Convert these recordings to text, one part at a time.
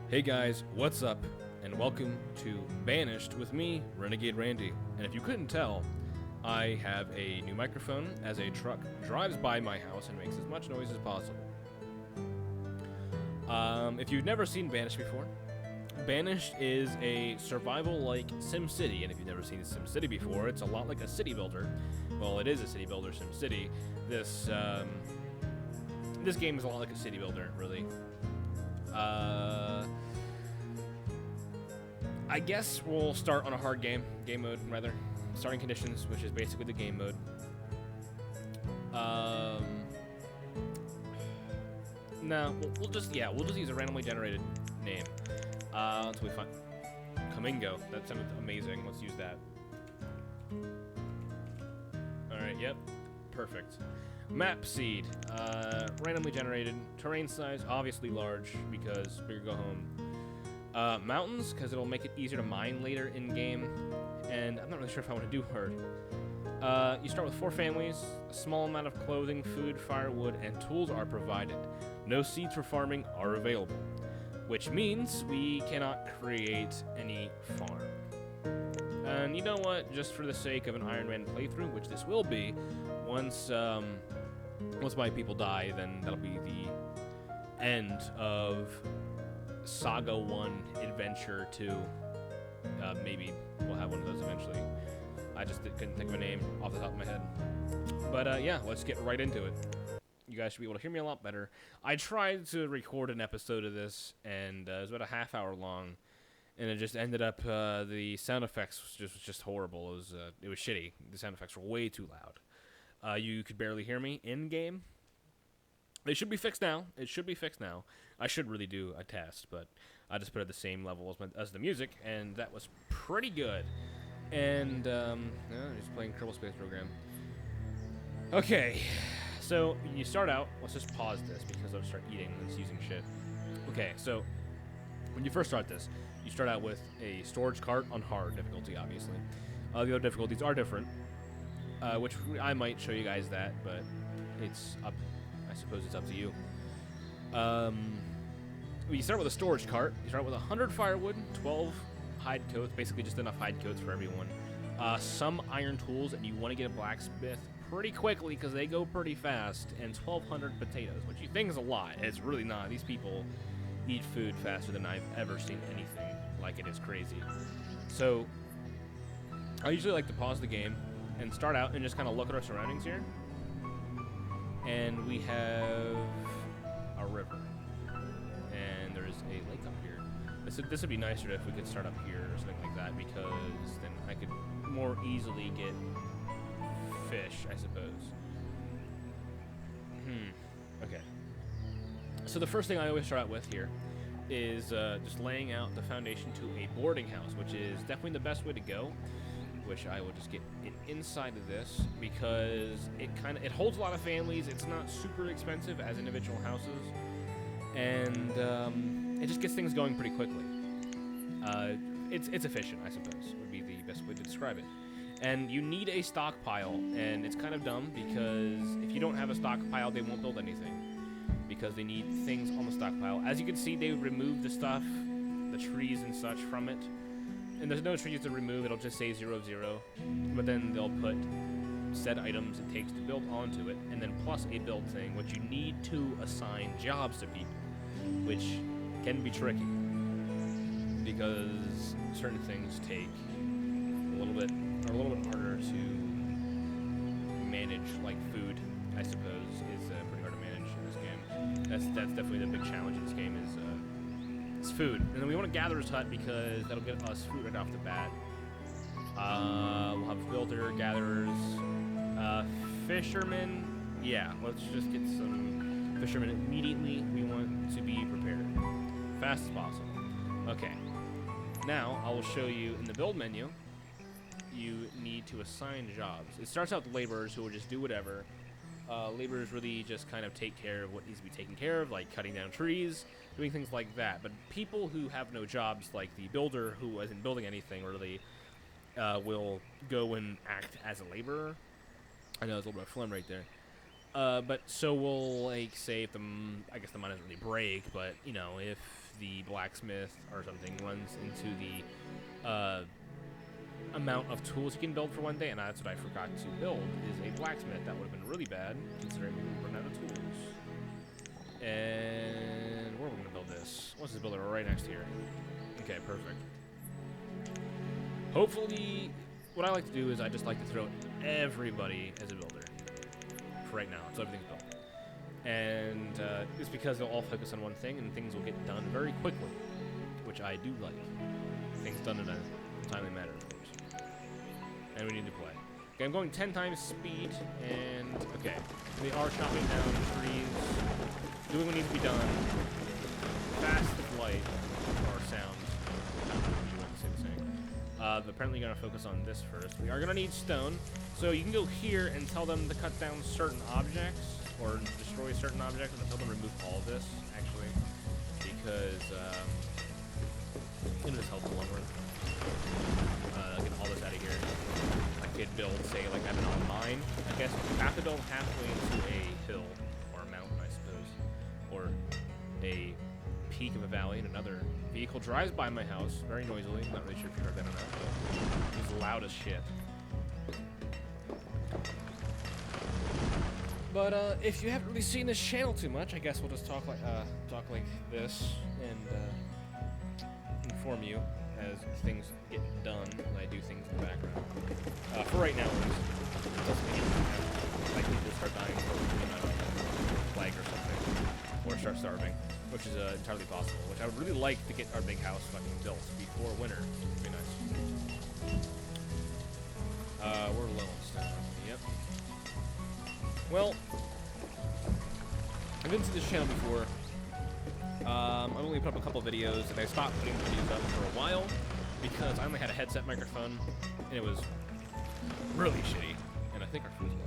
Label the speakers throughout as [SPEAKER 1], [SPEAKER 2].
[SPEAKER 1] Hey guys, what's up? And welcome to Banished with me, Renegade Randy. And if you couldn't tell, I have a new microphone as a truck drives by my house and makes as much noise as possible. If you've never seen Banished before, Banished is a survival-like SimCity, and if you've never seen SimCity before, it's a lot like a city builder. Well, it is a city builder SimCity. This game is a lot like a city builder, really. I guess we'll start on a hard game mode, rather. Starting conditions, which is basically the game mode. No, we'll just use a randomly generated name. Until we find Kamingo. That sounded amazing. Let's use that. Alright, yep. Perfect. Map seed. Randomly generated. Terrain size, obviously large, because bigger go home. Mountains, because it'll make it easier to mine later in game. And I'm not really sure if I want to do herd. You start with 4 families. A small amount of clothing, food, firewood, and tools are provided. No seeds for farming are available, which means we cannot create any farm. And you know what? Just for the sake of an Iron Man playthrough, which this will be, once my people die, then that'll be the end of Saga 1 Adventure 2. Maybe we'll have one of those eventually. I just couldn't think of a name off the top of my head. But yeah, let's get right into it. You guys should be able to hear me a lot better. I tried to record an episode of this, and it was about a half hour long, and it just ended up the sound effects was just horrible. It was shitty. The sound effects were way too loud. You could barely hear me in game. They should be fixed now. It should be fixed now. I should really do a test, but I just put it at the same level as the music, and that was pretty good. And just playing Kerbal Space Program. Okay. So, you start out, let's just pause this because I'll start eating and it's using shit. Okay, so, when you first start this, you start out with a storage cart on hard difficulty, obviously. The other difficulties are different, which I might show you guys that, but it's up, I suppose it's up to you. You start with a storage cart. You start with 100 firewood, 12 hide coats, basically just enough hide coats for everyone. Some iron tools, and you want to get a blacksmith pretty quickly because they go pretty fast, and 1,200 potatoes, which you think is a lot. It's really not. These people eat food faster than I've ever seen anything. Like, it is crazy. So, I usually like to pause the game and start out and just kind of look at our surroundings here. And we have a river. And there's a lake up here. This would be nicer if we could start up here or something like that, because then I could more easily get fish, I suppose. Okay. So the first thing I always start out with here is just laying out the foundation to a boarding house, which is definitely the best way to go. Which I will just get inside of this because it holds a lot of families. It's not super expensive as individual houses, and it just gets things going pretty quickly. It's efficient, I suppose, would be the best way to describe it. And you need a stockpile, and it's kind of dumb because if you don't have a stockpile, they won't build anything because they need things on the stockpile. As you can see, they removed the stuff, the trees and such from it. And there's no trees to remove, it'll just say 0, 0. But then they'll put said items it takes to build onto it, and then plus a build thing, which you need to assign jobs to people, which can be tricky because certain things take a little bit harder to manage, like food, I suppose, is pretty hard to manage in this game. That's definitely the big challenge in this game is food. And then we want a gatherer's hut because that'll get us food right off the bat. We'll have builder, gatherers, fishermen. Yeah, let's just get some fishermen immediately. We want to be prepared. Fast as possible. Okay. Now, I will show you in the build menu, you need to assign jobs. It starts out with laborers who will just do whatever. Laborers really just kind of take care of what needs to be taken care of, like cutting down trees, doing things like that. But people who have no jobs, like the builder who isn't building anything really, will go and act as a laborer. I know there's a little bit of phlegm right there. But so we'll, like, say if I guess the mine doesn't really break, but, you know, if the blacksmith or something runs into the amount of tools you can build for one day, and that's what I forgot to build, is a blacksmith. That would have been really bad, considering we run out of tools. And where are we going to build this? What's this builder right next here? Okay, perfect. Hopefully, what I like to do is I just like to throw everybody as a builder for right now, so everything's built. And it's because they'll all focus on one thing, and things will get done very quickly, which I do like. Things done in a timely manner, of course. And we need to play. Okay, I'm going 10 times speed, and okay, they are chopping down trees, doing what needs to be done. Fast as light, or sound. You want to say the same. But apparently you're going to focus on this first. We are going to need stone, so you can go here and tell them to cut down certain objects, or destroy certain objects, and tell them to remove all of this, actually, because it'll just help in the long run. Get all this out of here. I could build, say, like I have an on mine. I guess you have to build halfway into a hill, or a mountain, I suppose, or a peak of a valley, and another vehicle drives by my house very noisily. I'm not really sure if you heard that or not, but it's loud as shit. But if you haven't really seen this channel too much, I guess we'll just talk like this and inform you as things get done. I do things in the background. For right now, at least. It doesn't mean like people start dying from plague or something, or start starving, which is entirely possible. Which I would really like to get our big house fucking built before winter. Would be nice. We're low on stone. Yep. Well, I've been to this channel before. I've only put up a couple videos, and I stopped putting videos up for a while because I only had a headset microphone, and it was really shitty. And I think our food's low.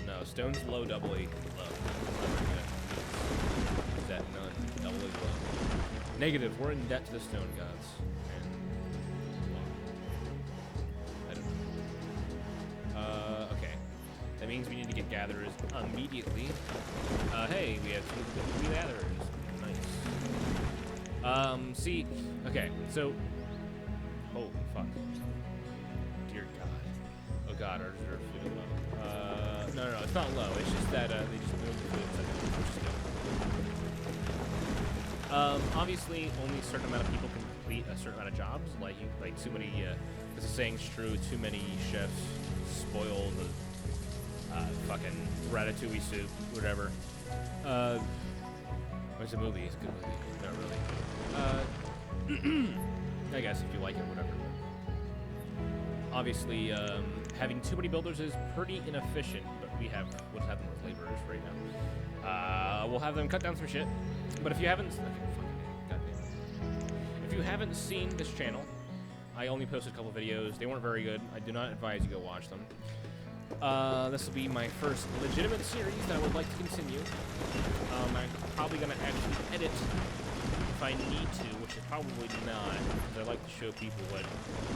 [SPEAKER 1] No, stone's low, doubly low. Is that none? Doubly low. Negative. We're in debt to the stone gods. Okay. That means we need to get gatherers immediately. Hey, we have 2 gatherers. Nice. See, okay, so, holy fuck. Dear God. Oh God, our food is low. No, it's not low. It's just that, they just moved the food. Obviously, only a certain amount of people can complete a certain amount of jobs. Like too many, this is saying's true, too many chefs spoil the fucking ratatouille soup, whatever. It's a movie, it's a good movie. Not really. I guess if you like it, whatever. Obviously, having too many builders is pretty inefficient, but we'll have them with laborers right now. We'll have them cut down some shit. But if you haven't, if you haven't seen this channel, I only posted a couple videos. They weren't very good. I do not advise you go watch them. This will be my first legitimate series that I would like to continue. I'm probably going to actually edit if I need to, which is probably not, because I like to show people what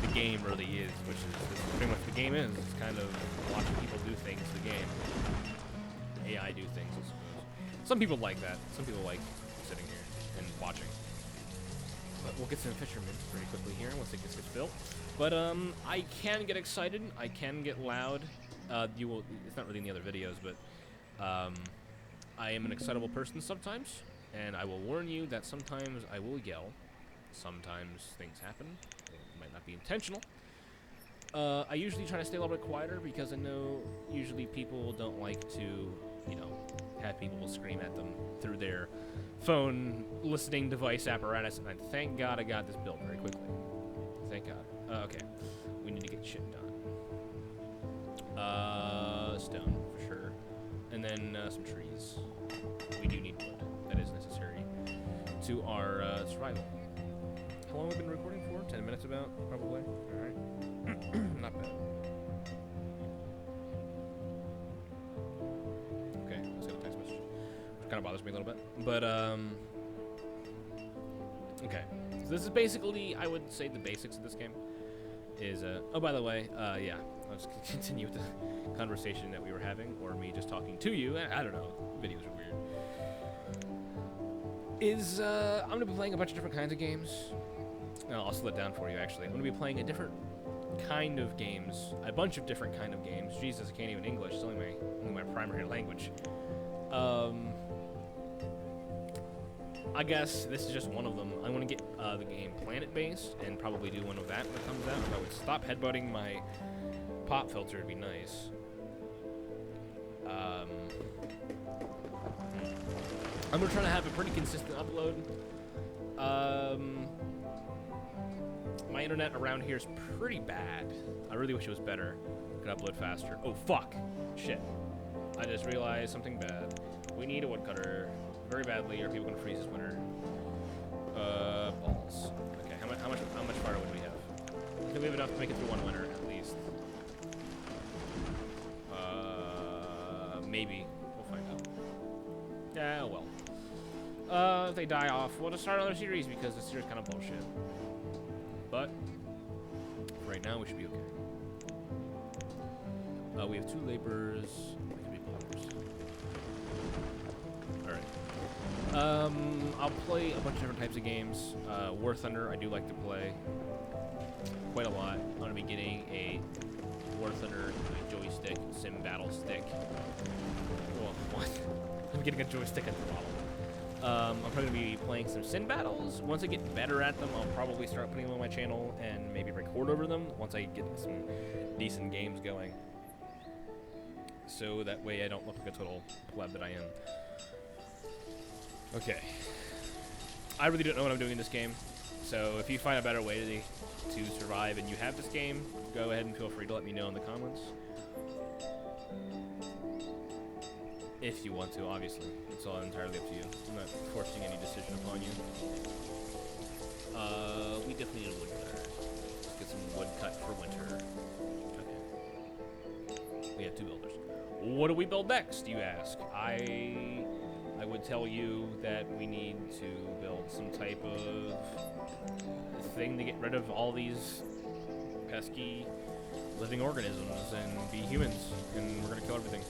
[SPEAKER 1] the game really is, which is pretty much the game is. It's kind of watching people do things to the game. AI do things, I suppose. Some people like that. Some people like sitting here and watching. But we'll get some fishermen pretty quickly here once it gets built. But I can get excited. I can get loud. It's not really in the other videos, but I am an excitable person sometimes, and I will warn you that sometimes I will yell. Sometimes things happen. It might not be intentional. I usually try to stay a little bit quieter because I know usually people don't like to, have people scream at them through their phone listening device apparatus, and thank God I got this built very quickly. Thank God. Okay. We need to get shit done. Stone, for sure. And then, some trees. We do need wood. That is necessary to our, survival. How long have we been recording for? 10 minutes about, probably? Alright. Not bad. Okay, let's get a text message. Which kind of bothers me a little bit. But, okay. So this is basically, I would say, the basics of this game. Oh, by the way, yeah. Let's continue with the conversation that we were having, or me just talking to you. I don't know. Videos are weird. is I'm gonna be playing a bunch of different kinds of games. No, I'll slow it down for you. Actually, I'm gonna be playing a different kind of games, a bunch of different kind of games. Jesus, I can't even English. It's only my primary language. I guess this is just one of them. I want to get the game planet-based and probably do one of that when it comes out. If I would stop headbutting my pop filter, it'd be nice. I'm gonna try to have a pretty consistent upload. My internet around here is pretty bad. I really wish it was better. Could upload faster. Oh fuck! Shit! I just realized something bad. We need a woodcutter very badly, or people are gonna freeze this winter. Balls. Okay, how much fire would we have? I think we have enough to make it through one winter at least. Maybe. We'll find out. Yeah, well. If they die off, we'll just start another series because this series is kind of bullshit. But right now we should be okay. We have 2 laborers. We can be plumbers. All right. I'll play a bunch of different types of games. War Thunder, I do like to play quite a lot. I'm gonna be getting a War Thunder joystick, sim battle stick. Whoa, what? I'm getting a joystick at the bottom. I'm probably going to be playing some Sin Battles. Once I get better at them, I'll probably start putting them on my channel and maybe record over them once I get some decent games going. So that way I don't look like a total pleb that I am. Okay. I really don't know what I'm doing in this game. So if you find a better way to survive and you have this game, go ahead and feel free to let me know in the comments. If you want to, obviously. It's all entirely up to you. I'm not forcing any decision upon you. We definitely need a woodcutter. Let's get some wood cut for winter. Okay. We have 2 builders. What do we build next, you ask? I would tell you that we need to build some type of thing to get rid of all these pesky living organisms and be humans, and we're gonna kill everything.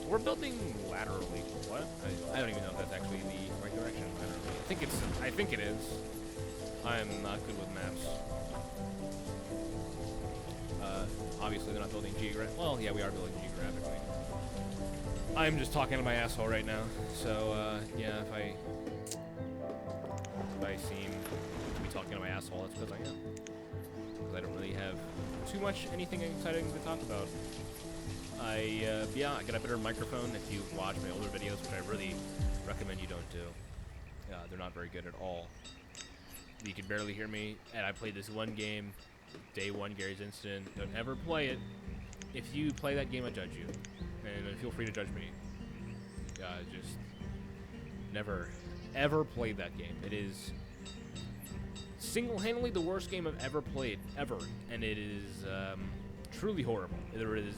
[SPEAKER 1] We're building laterally. What? I don't even know if that's actually the right direction. I think it is. I'm not good with maps. Obviously they're not building geographically. Well, yeah, we are building geographically. I'm just talking to my asshole right now. So, yeah, if I seem to be talking to my asshole, that's because I am. Because I don't really have too much anything exciting to talk about. Yeah, I got a better microphone if you watch my older videos, which I really recommend you don't do. They're not very good at all. You can barely hear me, and I played this one game, day 1 Gary's Incident. Don't ever play it. If you play that game, I judge you. And feel free to judge me. Just never, ever played that game. It is single-handedly the worst game I've ever played, ever. And it is truly horrible. There is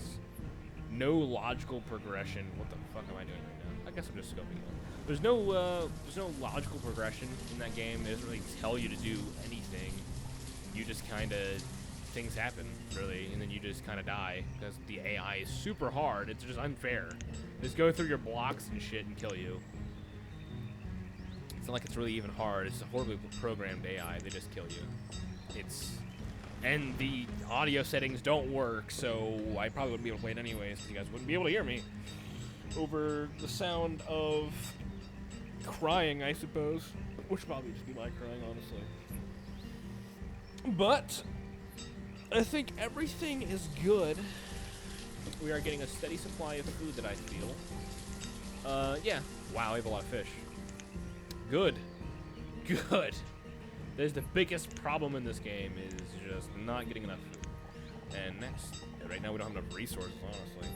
[SPEAKER 1] no logical progression. What the fuck am I doing right now? I guess I'm just scoping it. There's no logical progression in that game. It doesn't really tell you to do anything. You just kind of, things happen, really, and then you just kind of die because the AI is super hard. It's just unfair. Just go through your blocks and shit and kill you. It's not like it's really even hard. It's a horribly programmed AI. They just kill you. And the audio settings don't work, so I probably wouldn't be able to play it anyways, because you guys wouldn't be able to hear me over the sound of crying, I suppose. Which would probably just be my crying, honestly. But I think everything is good. We are getting a steady supply of food that I feel. Yeah. Wow, I have a lot of fish. Good. Good. There's the biggest problem in this game is just not getting enough food. And next, right now we don't have enough resources, honestly.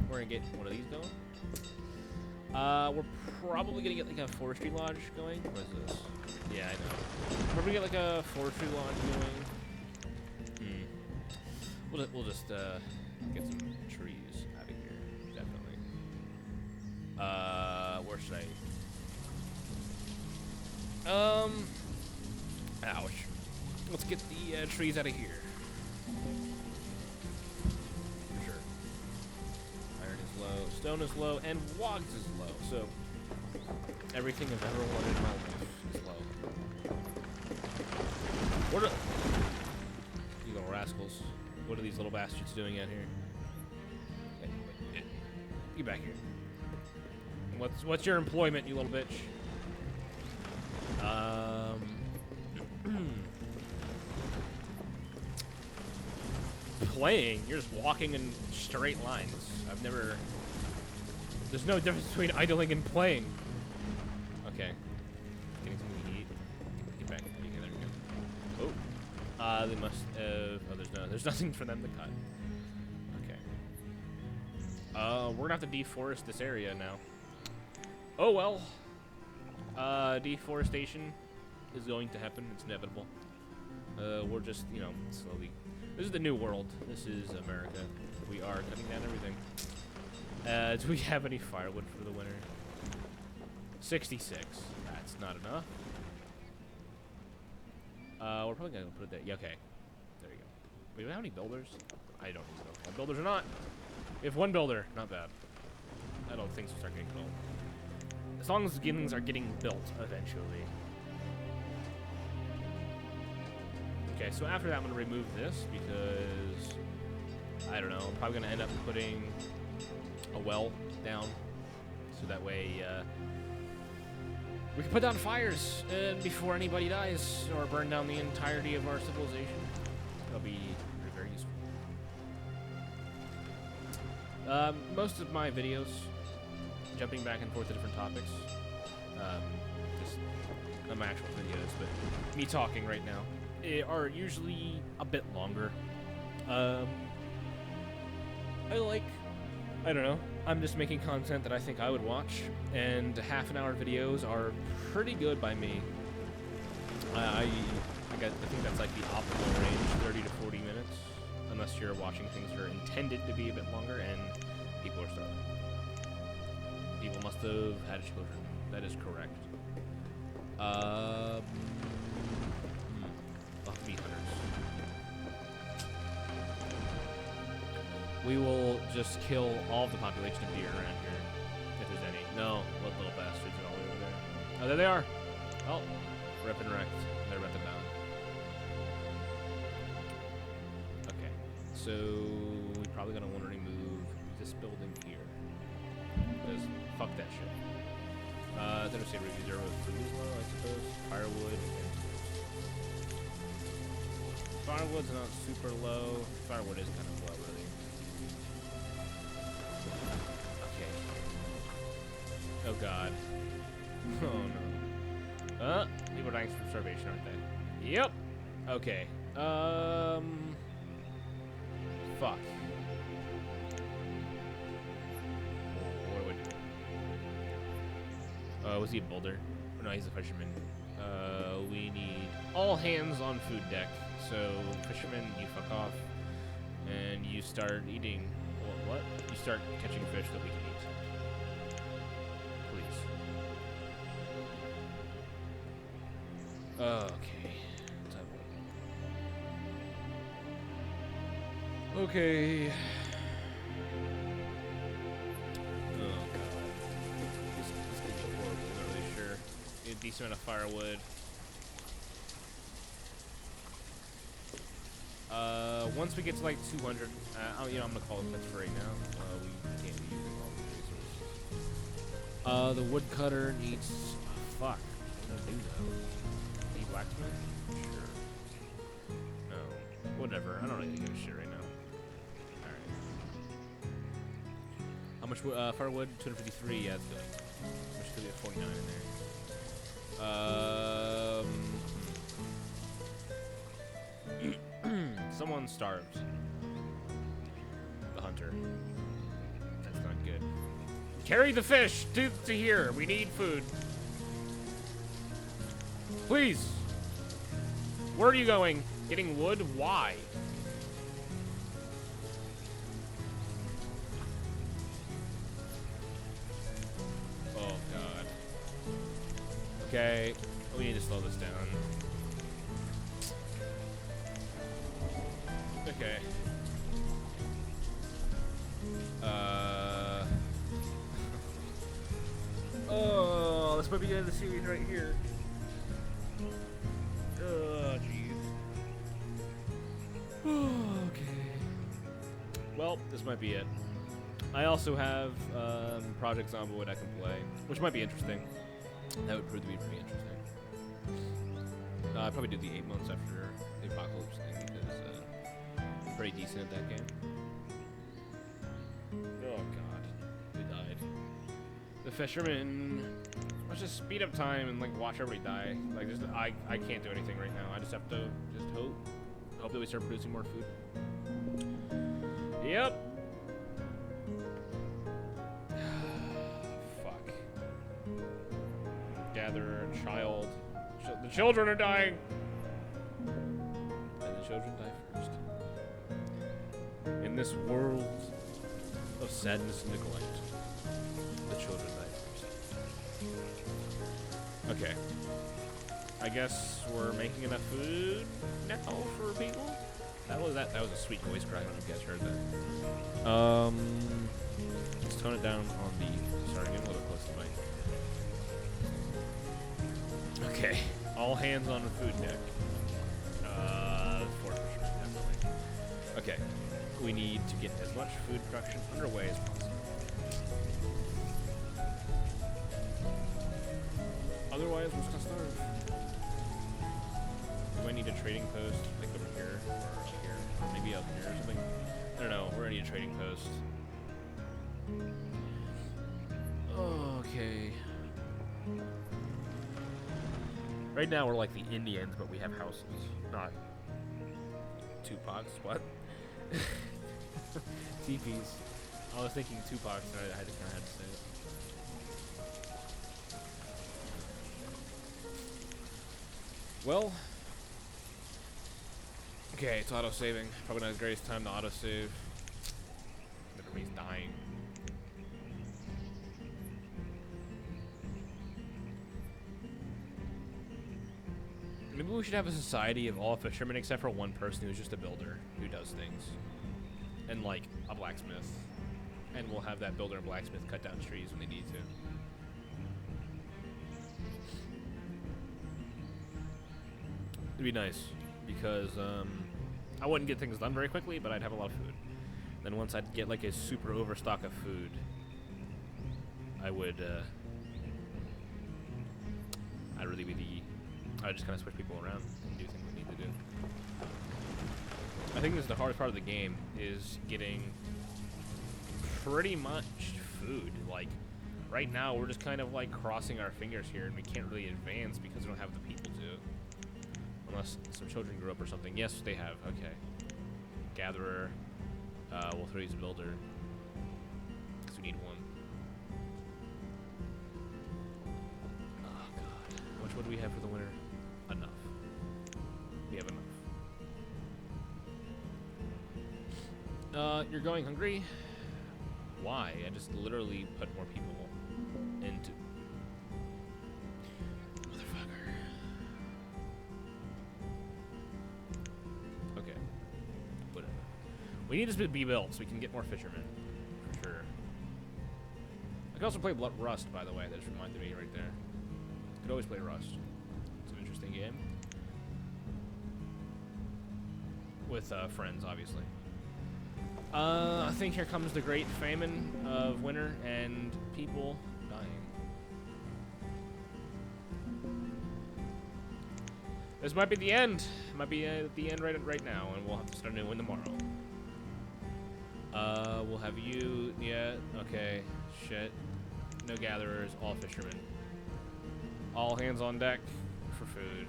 [SPEAKER 1] We're gonna get one of these going. We're probably gonna get like a forestry lodge going. What is this? Yeah, I know. We're gonna get like a forestry lodge going. We'll just get some trees out of here, definitely. Where should I? Ouch. Let's get the trees out of here. For sure. Iron is low, stone is low, and wogs is low. So Everything I've ever wanted in my life is low. What are... You little rascals. What are these little bastards doing out here? Get back here. What's your employment, you little bitch? Playing? You're just walking in straight lines. I've never... There's no difference between idling and playing. Okay. Getting something to eat. Get back. Okay, there we go. Oh. They must have... Oh, there's nothing for them to cut. Okay. We're gonna have to deforest this area now. Oh, well. Deforestation is going to happen. It's inevitable. We're just, you know, slowly... This is the new world. This is America. We are cutting down everything. Do we have any firewood for the winter? 66. That's not enough. We're probably gonna put it there. Yeah, okay. There you go. Wait, do we have any builders? I don't know. Builders or not. We have one builder. Not bad. I don't think so. Start getting built. As long as the things are getting built eventually. Okay, so after that, I'm gonna remove this because I don't know. I'm probably gonna end up putting a well down, so that way we can put down fires before anybody dies or burn down the entirety of our civilization. That'll be very useful. Most of my videos, jumping back and forth to different topics, just not my actual videos, but me talking right now, are usually a bit longer. I don't know. I'm just making content that I think I would watch, and half-an-hour videos are pretty good by me. I think that's like the optimal range, 30 to 40 minutes, unless you're watching things that are intended to be a bit longer, and people are starving. People must have had children. That is correct. Bee hunters. We will just kill all of the population of deer around here, if there's any. No, what little bastards are all the way over there. Oh, there they are. Oh, rip and wrecked. They're ripping down. Okay, so we're probably gonna want to remove this building here. Because fuck that shit. There's a reserve of food as well, I suppose. Firewood. Firewood's not super low. Firewood is kind of low, really. Okay. Oh god. Oh no. People are dying from starvation, aren't they? Yep. Okay. Fuck. What do I do? Was he a boulder? Oh, no, he's a fisherman. We need all hands on food deck. So, fishermen, you fuck off, and you start eating. Well, what? You start catching fish that we can eat. Please. Okay. Okay. Oh god. This could be horrible. I'm not really sure. Need a decent amount of firewood. Once we get to like 200, you know, I'm gonna call it quits for right now. We can't be using all these resources. The woodcutter needs. Fuck. What do I do though? Need blacksmith? Sure. No. Whatever. I don't really give a shit right now. Alright. How much firewood? 253. Yeah, that's good. How much could be at 49 in there? Someone starved. The hunter. That's not good. Carry the fish to here. We need food. Please. Where are you going? Getting wood? Why? Oh, God. Okay. We need to slow this down. Okay. Oh, this might be the end of the series right here. Oh, jeez. Okay. Well, this might be it. I also have Project Zomboid I can play, which might be interesting. That would prove to be pretty interesting. I'd probably do the 8 months after the apocalypse thing because I'm pretty decent at that game. Oh god, we died. The fisherman. Let's just speed up time and like watch everybody die. Like just I can't do anything right now. I just have to just hope that we start producing more food. Yep. Fuck. Gather a child. The children are dying. And the children die first. In this world of sadness and neglect, the children die first. Okay. I guess we're making enough food now for people. That was a sweet voice cry. I don't know if you guys heard that. Let's tone it down on the. Sorry, getting a little close to the mic. Okay, all hands on the food deck. For sure, definitely. Okay, we need to get as much food production underway as possible. Otherwise, we're just gonna starve. Do I need a trading post, like over here, or up here, or maybe up here or something? I don't know, we're gonna need a trading post. Okay. Right now we're like the Indians, but we have houses, not Tupac's. What? TPs. I was thinking Tupac's, and I had to kind of had to say it. Well, okay, it's auto-saving. Probably not the greatest time to auto-save. Everybody's dying. Maybe we should have a society of all fishermen except for one person who's just a builder who does things. And like a blacksmith. And we'll have that builder and blacksmith cut down trees when they need to. It'd be nice because I wouldn't get things done very quickly, but I'd have a lot of food. Then once I'd get like a super overstock of food, I would I'd really be I'd just kind of switch people around and do things we need to do. I think this is the hardest part of the game, is getting pretty much food. Like, right now, we're just kind of like crossing our fingers here, and we can't really advance because we don't have the people to. Unless some children grew up or something. Yes, they have. Okay. Gatherer. We'll throw you as a builder. Because we need one. Oh, God. How much wood do we have for the winter? Enough. We have enough. You're going hungry? Why? I just literally put more people into... Motherfucker. Okay. Whatever. We need this to be built so we can get more fishermen. For sure. I can also play Rust, by the way. That just reminded me right there. Could always play Rust. It's an interesting game. With friends, obviously. I think here comes the great famine of winter and people dying. This might be the end. It might be the end right now, and we'll have to start a new one tomorrow. We'll have you. Yeah. Okay. Shit. No gatherers. All fishermen. All hands on deck for food.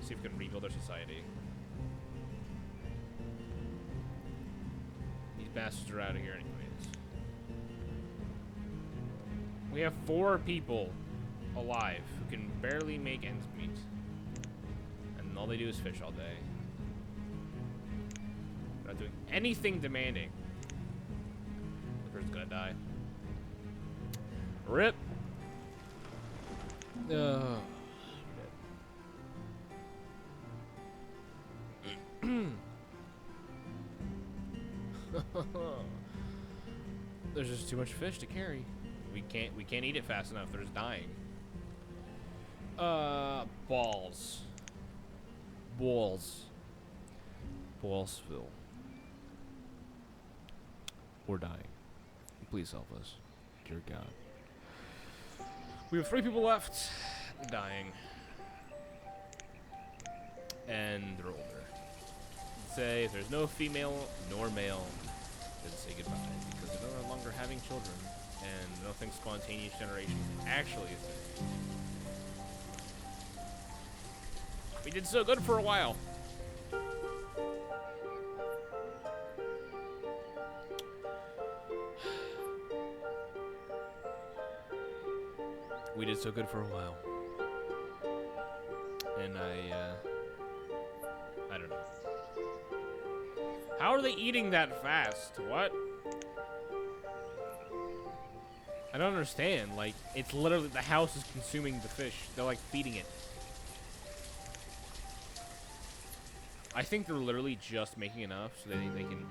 [SPEAKER 1] See if we can rebuild our society. Bastards are out of here anyways. We have 4 people alive who can barely make ends meet. And all they do is fish all day. They're not doing anything demanding. The person's gonna die. RIP! There's just too much fish to carry. we can't eat it fast enough. They're just dying. Balls. Ballsville. We're dying. Please help us. Dear God. We have 3 people left. Dying. And they're older. Say if there's no female nor male, then say goodbye. Because they're no longer having children. And I don't think spontaneous generation actually is a thing. We did so good for a while. We did so good for a while. And I don't know. How are they eating that fast? What? I don't understand. Like, it's literally, the house is consuming the fish. They're like feeding it. I think they're literally just making enough so they can...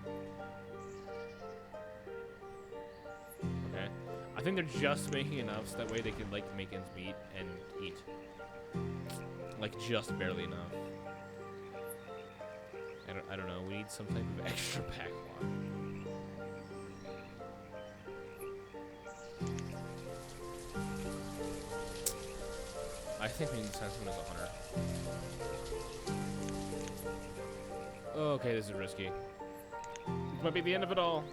[SPEAKER 1] Okay. I think they're just making enough so that way they can, like, make ends meet and eat. Like, just barely enough. I don't know. We need some type of extra backlog. I think we need to send someone as a hunter. Okay, this is risky. This might be the end of it all.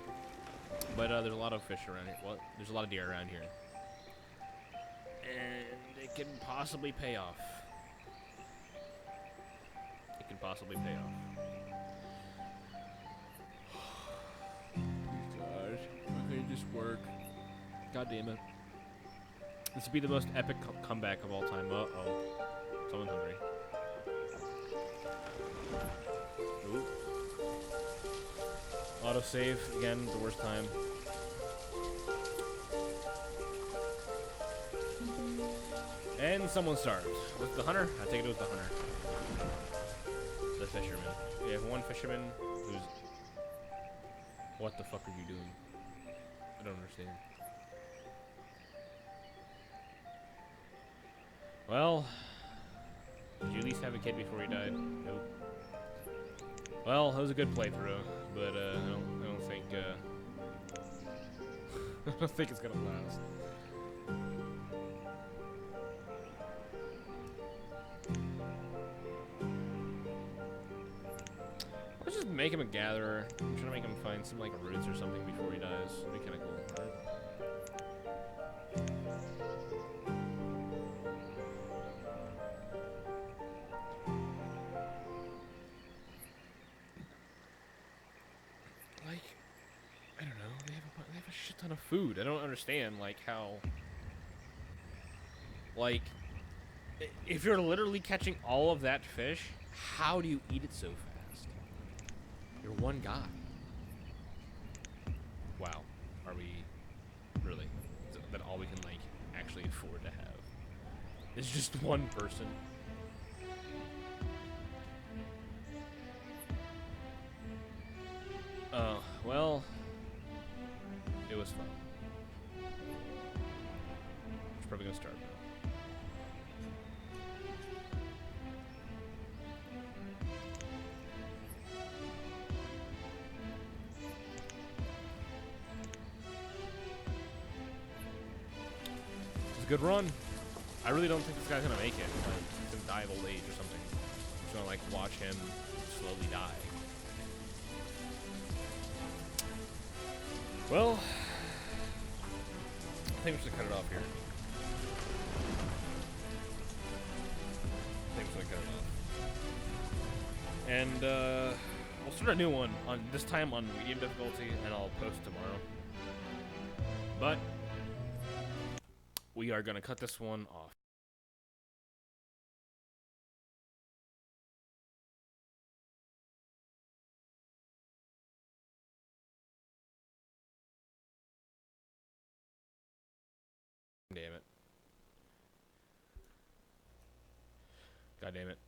[SPEAKER 1] But there's a lot of fish around here. Well, there's a lot of deer around here. And it can possibly pay off. It can possibly pay off. Please, God. Why can't this work? God damn it. This would be the most epic comeback of all time. Uh-oh. Someone's hungry. Ooh. Autosave, again, the worst time. And someone starved. Was it the hunter? I think it was the hunter. The fisherman. We have one fisherman who's... What the fuck are you doing? I don't understand. Well... Did you at least have a kid before he died? Nope. Well, that was a good playthrough, but I don't think I don't think it's gonna last. Let's just make him a gatherer. I'm trying to make him find some like roots or something before he dies. That'd be kind of cool, right? Ton of food. I don't understand, like, how... Like, if you're literally catching all of that fish, how do you eat it so fast? You're one guy. Wow. Are we... Really? Is that all we can, like, actually afford to have? It's just one person. Well... It was fun. It's probably gonna start now. It's a good run. I really don't think this guy's gonna make it. Like, he's gonna die of old age or something. I'm just gonna like watch him slowly die. Well, I think we should cut it off here. I think we should cut it off. And we'll start a new one on this time on medium difficulty, and I'll post tomorrow. But we are gonna cut this one off. Damn it. God damn it.